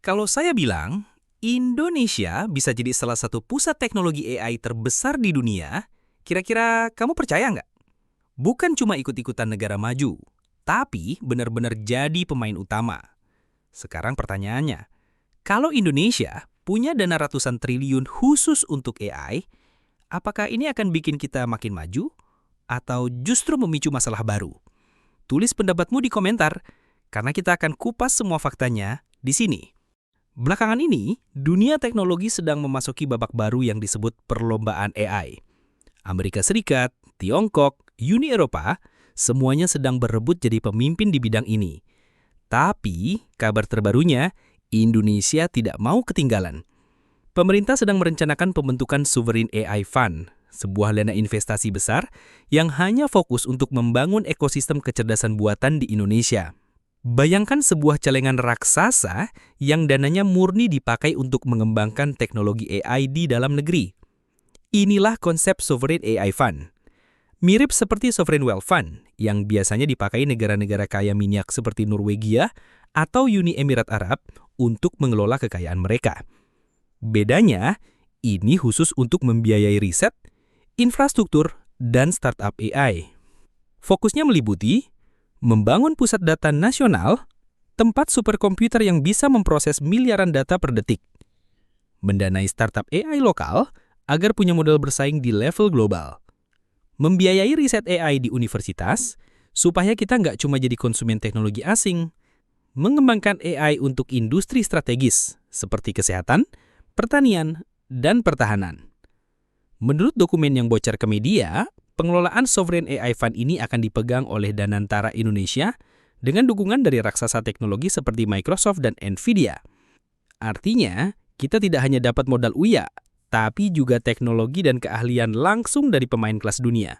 Kalau saya bilang, Indonesia bisa jadi salah satu pusat teknologi AI terbesar di dunia, kira-kira kamu percaya nggak? Bukan cuma ikut-ikutan negara maju, tapi benar-benar jadi pemain utama. Sekarang pertanyaannya, kalau Indonesia punya dana ratusan triliun khusus untuk AI, apakah ini akan bikin kita makin maju? Atau justru memicu masalah baru? Tulis pendapatmu di komentar, karena kita akan kupas semua faktanya di sini. Belakangan ini, dunia teknologi sedang memasuki babak baru yang disebut perlombaan AI. Amerika Serikat, Tiongkok, Uni Eropa, semuanya sedang berebut jadi pemimpin di bidang ini. Tapi, kabar terbarunya, Indonesia tidak mau ketinggalan. Pemerintah sedang merencanakan pembentukan Sovereign AI Fund, sebuah dana investasi besar yang hanya fokus untuk membangun ekosistem kecerdasan buatan di Indonesia. Bayangkan sebuah celengan raksasa yang dananya murni dipakai untuk mengembangkan teknologi AI di dalam negeri. Inilah konsep Sovereign AI Fund. Mirip seperti Sovereign Wealth Fund yang biasanya dipakai negara-negara kaya minyak seperti Norwegia atau Uni Emirat Arab untuk mengelola kekayaan mereka. Bedanya, ini khusus untuk membiayai riset, infrastruktur, dan startup AI. Fokusnya meliputi membangun pusat data nasional, tempat superkomputer yang bisa memproses miliaran data per detik, mendanai startup AI lokal agar punya modal bersaing di level global, membiayai riset AI di universitas supaya kita nggak cuma jadi konsumen teknologi asing, mengembangkan AI untuk industri strategis seperti kesehatan, pertanian, dan pertahanan. Menurut dokumen yang bocor ke media, pengelolaan Sovereign AI Fund ini akan dipegang oleh Danantara Indonesia dengan dukungan dari raksasa teknologi seperti Microsoft dan Nvidia. Artinya, kita tidak hanya dapat modal UYA, tapi juga teknologi dan keahlian langsung dari pemain kelas dunia.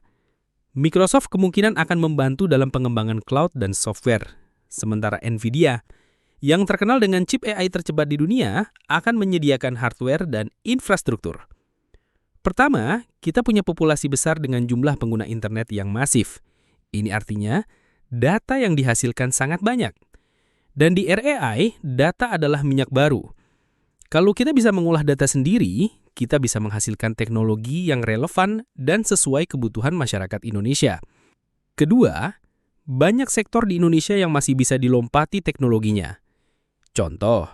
Microsoft kemungkinan akan membantu dalam pengembangan cloud dan software, sementara Nvidia, yang terkenal dengan chip AI tercepat di dunia, akan menyediakan hardware dan infrastruktur. Pertama, kita punya populasi besar dengan jumlah pengguna internet yang masif. Ini artinya, data yang dihasilkan sangat banyak. Dan di era AI, data adalah minyak baru. Kalau kita bisa mengolah data sendiri, kita bisa menghasilkan teknologi yang relevan dan sesuai kebutuhan masyarakat Indonesia. Kedua, banyak sektor di Indonesia yang masih bisa dilompati teknologinya. Contoh,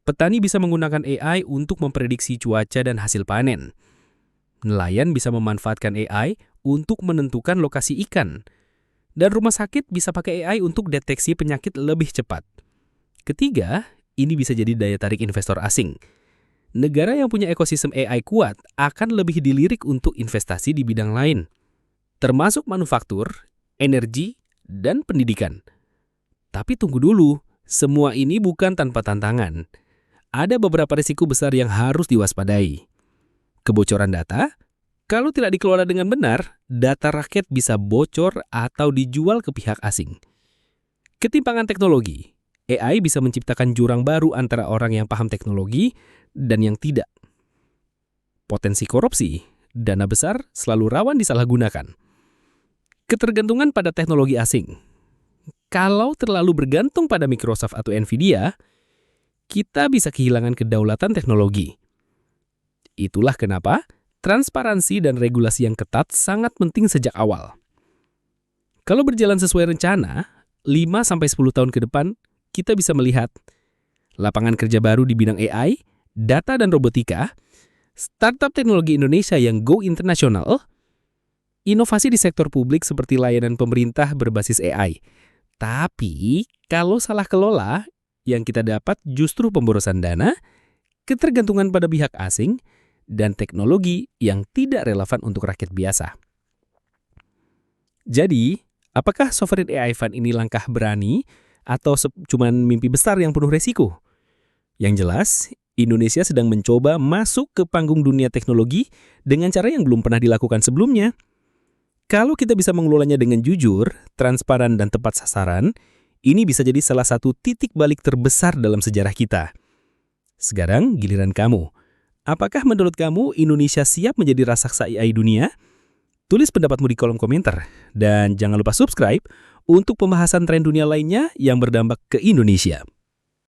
petani bisa menggunakan AI untuk memprediksi cuaca dan hasil panen. Nelayan bisa memanfaatkan AI untuk menentukan lokasi ikan. Dan rumah sakit bisa pakai AI untuk deteksi penyakit lebih cepat. Ketiga, ini bisa jadi daya tarik investor asing. Negara yang punya ekosistem AI kuat akan lebih dilirik untuk investasi di bidang lain, termasuk manufaktur, energi, dan pendidikan. Tapi tunggu dulu, semua ini bukan tanpa tantangan. Ada beberapa risiko besar yang harus diwaspadai. Kebocoran data, kalau tidak dikelola dengan benar, data rakyat bisa bocor atau dijual ke pihak asing. Ketimpangan teknologi, AI bisa menciptakan jurang baru antara orang yang paham teknologi dan yang tidak. Potensi korupsi, dana besar selalu rawan disalahgunakan. Ketergantungan pada teknologi asing. Kalau terlalu bergantung pada Microsoft atau Nvidia, kita bisa kehilangan kedaulatan teknologi. Itulah kenapa transparansi dan regulasi yang ketat sangat penting sejak awal. Kalau berjalan sesuai rencana, 5-10 tahun ke depan, kita bisa melihat lapangan kerja baru di bidang AI, data dan robotika, startup teknologi Indonesia yang go internasional, inovasi di sektor publik seperti layanan pemerintah berbasis AI. Tapi, kalau salah kelola, yang kita dapat justru pemborosan dana, ketergantungan pada pihak asing, dan teknologi yang tidak relevan untuk rakyat biasa. Jadi, apakah Sovereign AI Fund ini langkah berani atau cuma mimpi besar yang penuh resiko? Yang jelas, Indonesia sedang mencoba masuk ke panggung dunia teknologi dengan cara yang belum pernah dilakukan sebelumnya. Kalau kita bisa mengelolanya dengan jujur, transparan, dan tepat sasaran, ini bisa jadi salah satu titik balik terbesar dalam sejarah kita. Sekarang giliran kamu. Apakah menurut kamu Indonesia siap menjadi raksasa AI dunia? Tulis pendapatmu di kolom komentar. Dan jangan lupa subscribe untuk pembahasan tren dunia lainnya yang berdampak ke Indonesia.